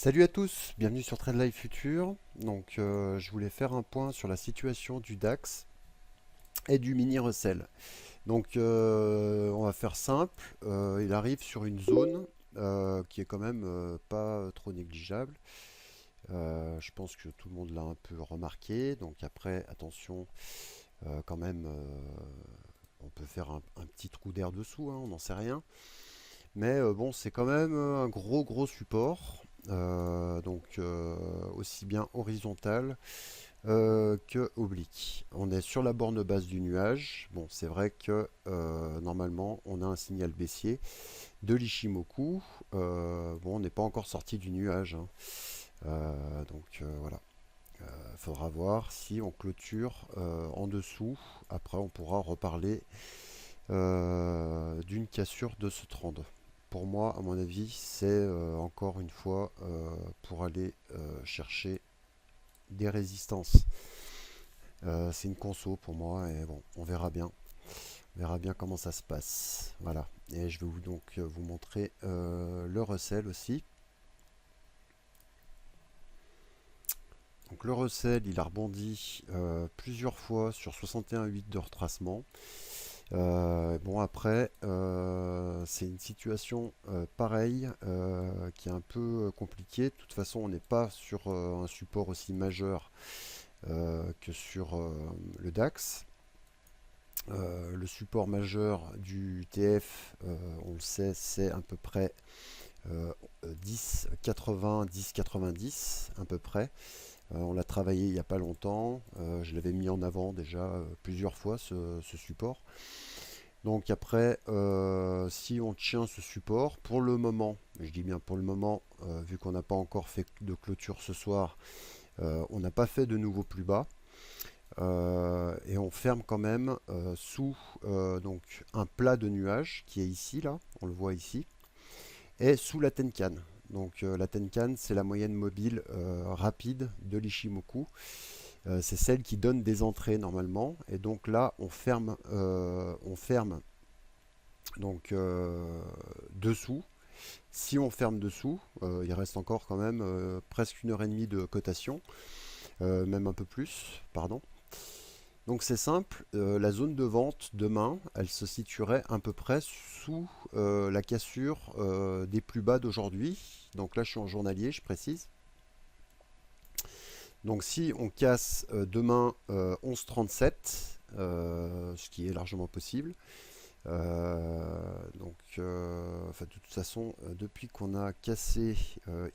Salut à tous, bienvenue sur Trade Life Future. Je voulais faire un point sur la situation du DAX et du mini Russell. On va faire simple. Il arrive sur une zone qui est quand même pas trop négligeable. Je pense que tout le monde l'a un peu remarqué. Donc après, attention, quand même, on peut faire un petit trou d'air dessous, hein, on n'en sait rien. Mais bon, c'est quand même un gros support. Aussi bien horizontal que oblique. On est sur la borne basse du nuage. Bon, c'est vrai que normalement on a un signal baissier de l'Ishimoku. Bon, on n'est pas encore sorti du nuage, hein. Voilà. Il faudra voir si on clôture en dessous. Après, on pourra reparler d'une cassure de ce trend. Pour moi, à mon avis, c'est encore une fois pour aller chercher des résistances. C'est une conso pour moi et bon, on verra bien. On verra bien comment ça se passe. Voilà. Et je vais vous montrer le Russell aussi. Donc le Russell, il a rebondi plusieurs fois sur 61,8 de retracement. Bon après, c'est une situation pareille qui est un peu compliquée. De toute façon, on n'est pas sur un support aussi majeur que sur le DAX. Le support majeur du TF, on le sait, c'est à peu près 10,80, 10,90 à peu près. On l'a travaillé il n'y a pas longtemps. Je l'avais mis en avant déjà plusieurs fois ce support. Donc après, si on tient ce support, pour le moment, je dis bien pour le moment, vu qu'on n'a pas encore fait de clôture ce soir, on n'a pas fait de nouveau plus bas. Et on ferme quand même sous donc un plat de nuages qui est ici, là, on le voit ici, et sous la Tenkan. La Tenkan, c'est la moyenne mobile rapide de l'Ishimoku. C'est celle qui donne des entrées normalement. Et donc là, on ferme donc dessous. Si on ferme dessous, il reste encore quand même presque 1 heure et demie de cotation, même un peu plus, pardon. Donc c'est simple, la zone de vente demain, elle se situerait à peu près sous la cassure des plus bas d'aujourd'hui. Donc là je suis en journalier, je précise. Donc si on casse demain 11,37, ce qui est largement possible, enfin, de toute façon, depuis qu'on a cassé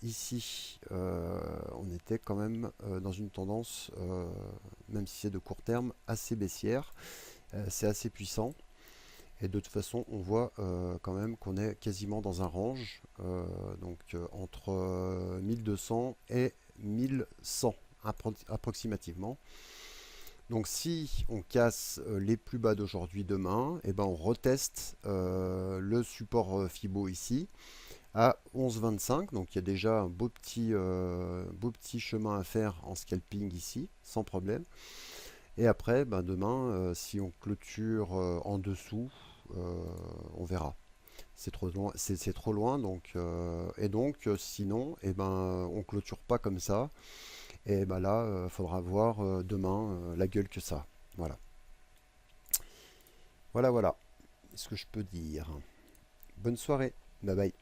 ici, on était quand même dans une tendance, même si c'est de court terme, assez baissière. C'est assez puissant. Et de toute façon, on voit quand même qu'on est quasiment dans un range, entre 1200 et 1100 approximativement. Donc si on casse les plus bas d'aujourd'hui demain, et ben on reteste le support Fibo ici à 11,25. Donc il y a déjà un beau petit chemin à faire en scalping ici, sans problème. Et après, ben demain, si on clôture en dessous, on verra. C'est trop loin, c'est trop loin. Sinon, et ben, on clôture pas comme ça. Et ben là, faudra voir demain la gueule que ça. Voilà. Voilà. Ce que je peux dire. Bonne soirée. Bye bye.